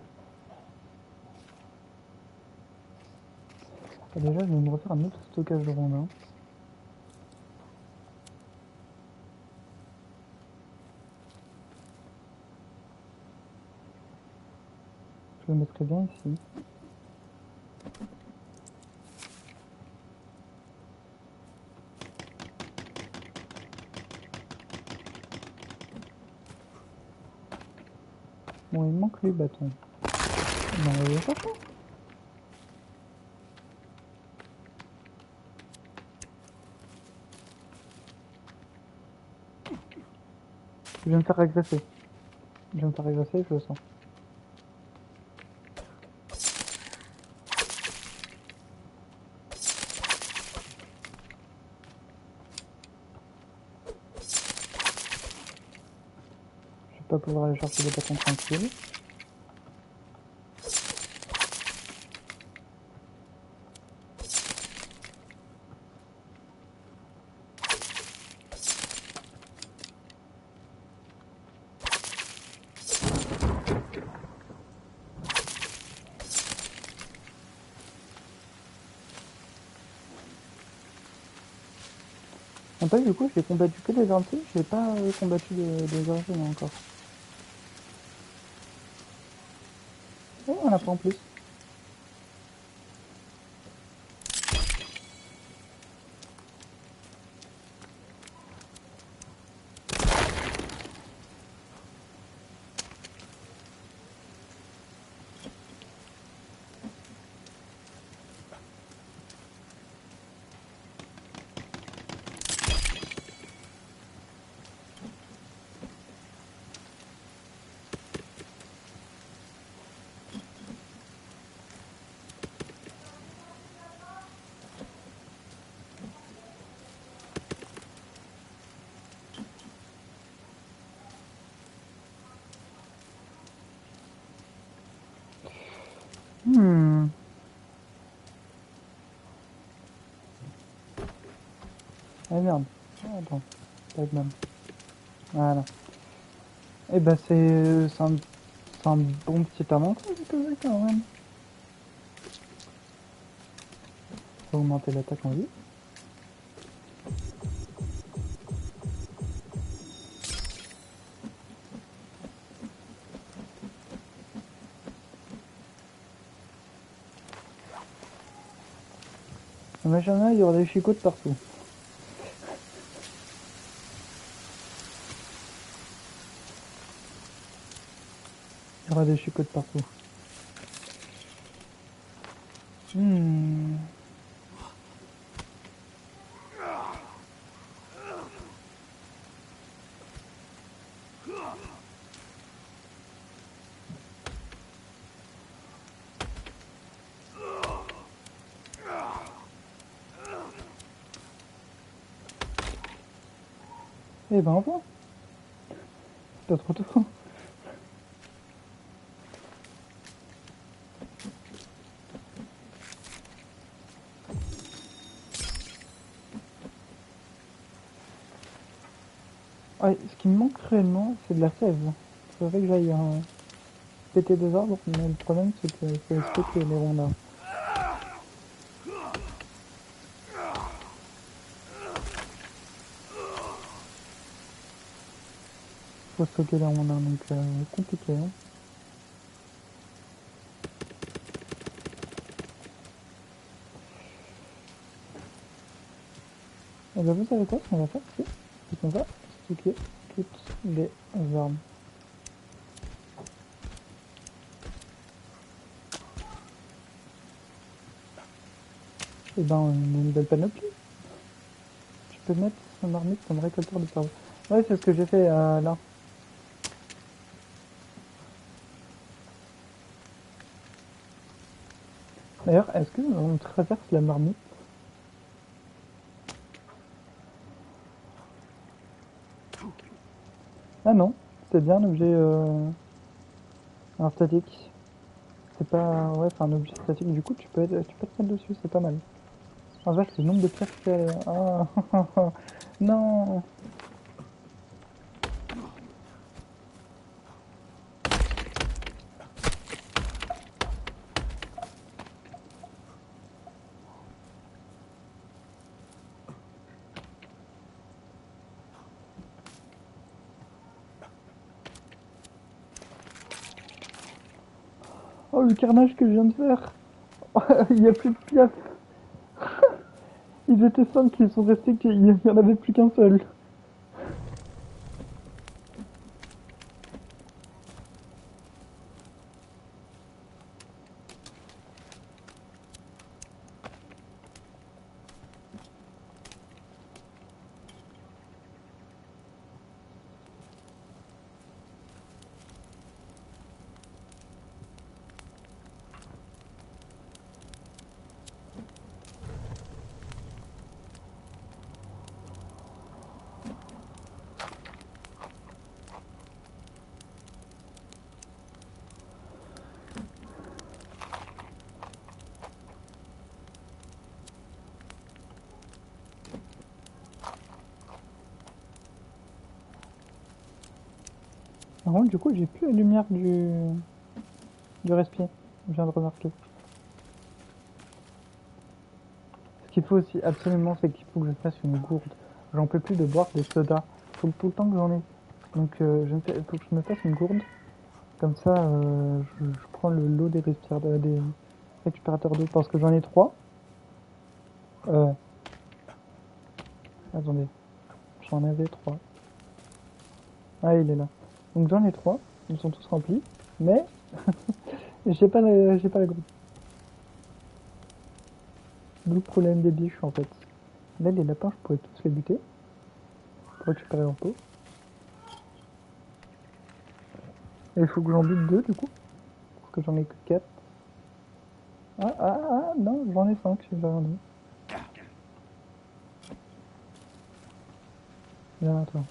Ah, déjà, je vais me refaire un autre stockage de rondins. Je le mettrai bien ici. Bon, il me manque les bâtons. Non, on va les chercher. Je vais me faire agresser. Je vais me faire agresser, je le sens. Je vais pas pouvoir aller chercher des bâtons tranquilles. En fait, du coup, j'ai combattu que des gentils, j'ai pas combattu des origines encore. Oh, on apprend en plus. Hmm. Ah merde. Oh, attends. Pas de même. Voilà. Et bah c'est un bon petit avantage que j'ai quand même. Faut augmenter l'attaque en vie. Imagine, il y aura des chicots de partout. Il y aura des chicots de partout. Hmm. Eh ben enfin. Pas trop tôt. Ouais, ce qui me manque réellement, c'est de la sève. Il faudrait que j'aille péter des arbres, mais le problème c'est qu'il faut respecter les rondins. faut stocker là, on a donc compliqué. Hein. Et bah vous savez quoi, ce qu'on va faire, c'est qu'on va stocker toutes les armes. Et ben on a une nouvelle panoplie. Tu peux mettre un marmite comme récolteur de cerveau. Ouais, c'est ce que j'ai fait là. D'ailleurs, est-ce qu'on traverse la marmite? Ah non, c'est bien un objet un statique. C'est pas... Ouais, c'est un objet statique. Du coup, tu peux te mettre dessus, c'est pas mal. En fait, c'est le nombre de pierres qu'il y a... Ah, non. Oh, le carnage que je viens de faire. Il y a plus de pièces. Ils étaient 5 qui sont restés, il n'y en avait plus qu'un seul. Par contre, du coup, j'ai plus la lumière du respire. Je viens de remarquer. Ce qu'il faut aussi absolument, c'est qu'il faut que je fasse une gourde. J'en peux plus de boire des sodas. Faut tout le temps que j'en ai. Donc, il faut que je me fasse une gourde. Comme ça, je prends le lot des récupérateurs d'eau parce que j'en ai 3. Attendez, j'en avais 3. Ah, il est là. Donc j'en ai 3. Ils sont tous remplis. Mais j'ai pas la gourde. D'où le problème des biches en fait. Là, les lapins, je pourrais tous les buter pour récupérer leur peau. Et il faut que j'en bute 2 du coup. Parce que j'en ai que 4. Non, j'en ai 5, j'ai rien dit. Viens, toi.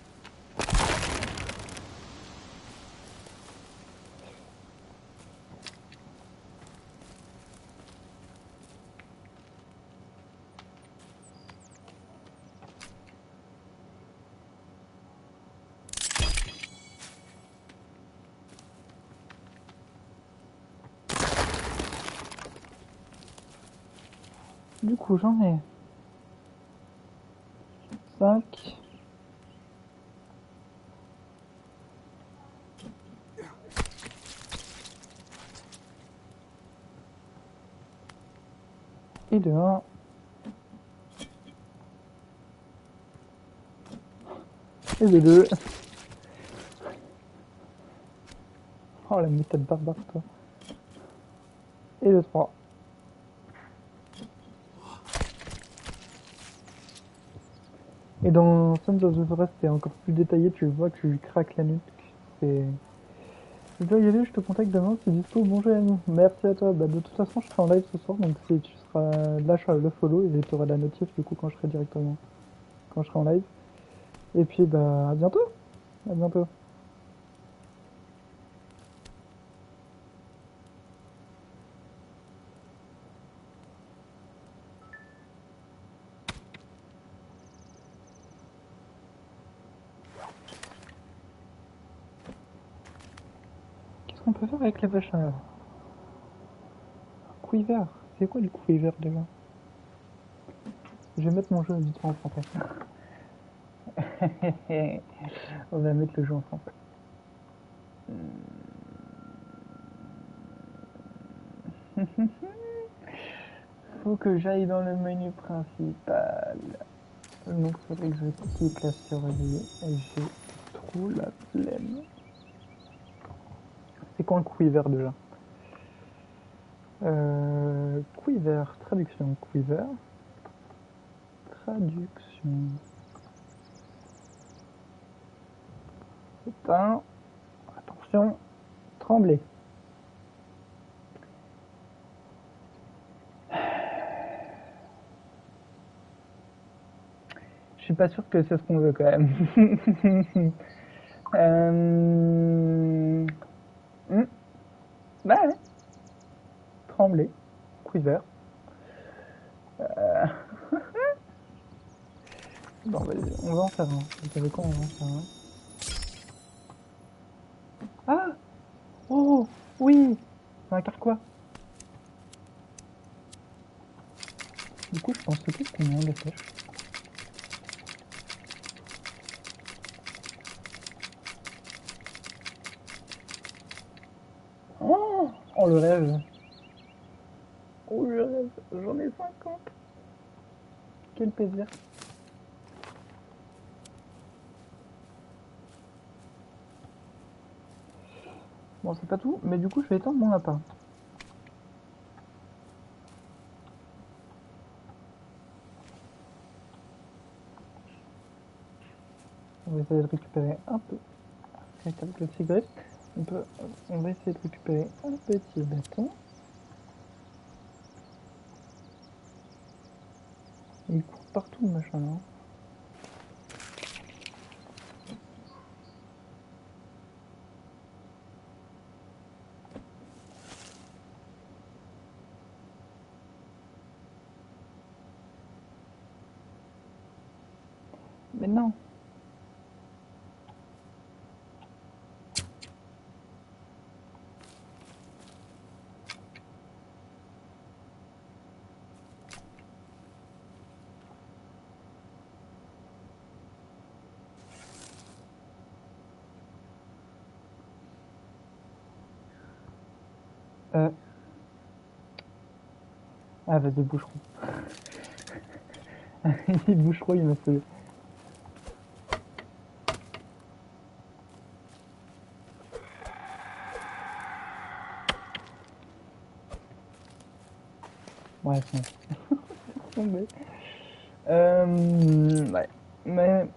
Du coup, j'en ai 5. Et de 1. Et de 2. Oh la méthode barbare toi. Et de 3. Et dans Sons of the Forest, c'est encore plus détaillé, tu vois que tu lui craques la nuque. C'est... Je dois y aller, je te contacte demain, c'est dispo, bonjour ami. Merci à toi, bah de toute façon je serai en live ce soir, donc si tu seras lâche le follow et tu auras la notif du coup quand je serai directement, quand je serai en live. Et puis bah à bientôt. À bientôt. Qu'est-ce qu'on peut faire avec les vaches à quiver? C'est quoi le quiver déjà? Je vais mettre mon jeu vite en français. On va mettre le jeu en français. Faut que j'aille dans le menu principal. Donc il faudrait que je quitte la survie et j'ai trop la flemme. C'est quoi un quiver déjà? Quiver, traduction, quiver. Traduction. Putain. Attention. Trembler. Je suis pas sûr que c'est ce qu'on veut quand même. Bah ouais. Trembler. Quiver. Bon, vas-y, on va en faire un. Vous savez quoi, on va en faire un. Ah! Oh! Oui! Ça incarne quoi? Du coup, je pense que c'est combien de flèches? Oh! Oh, le rêve! Oh, le rêve! J'en ai 50! Quel plaisir! Bon, c'est pas tout, mais du coup, je vais étendre mon lapin. On va essayer de récupérer un peu. Avec le tigre, on va essayer de récupérer un petit bâton. Il court partout, le machin, là. Mais non! Ah, vas-y, boucheron. Boucheron, il m'a sauvé. Ouais, c'est tombé. Ouais. Mais.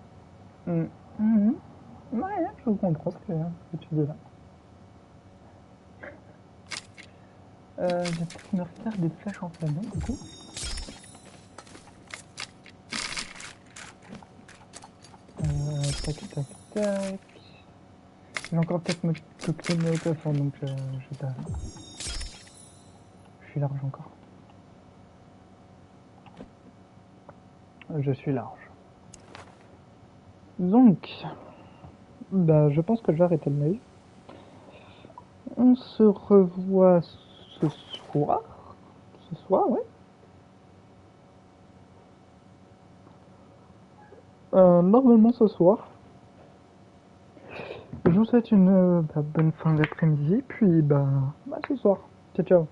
Ouais, je comprends ce que tu dis là. Je vais peut-être me refaire des flèches en flamme, du coup. Tac, tac, tac. J'ai encore peut-être me coquiller de autofort, donc je vais pas. Je suis large encore. Je suis large. Donc, bah, je pense que je vais arrêter le live. On se revoit ce soir. Ce soir, ouais. Normalement ce soir. Je vous souhaite une bonne fin d'après-midi, puis bah ce soir. Ciao ciao.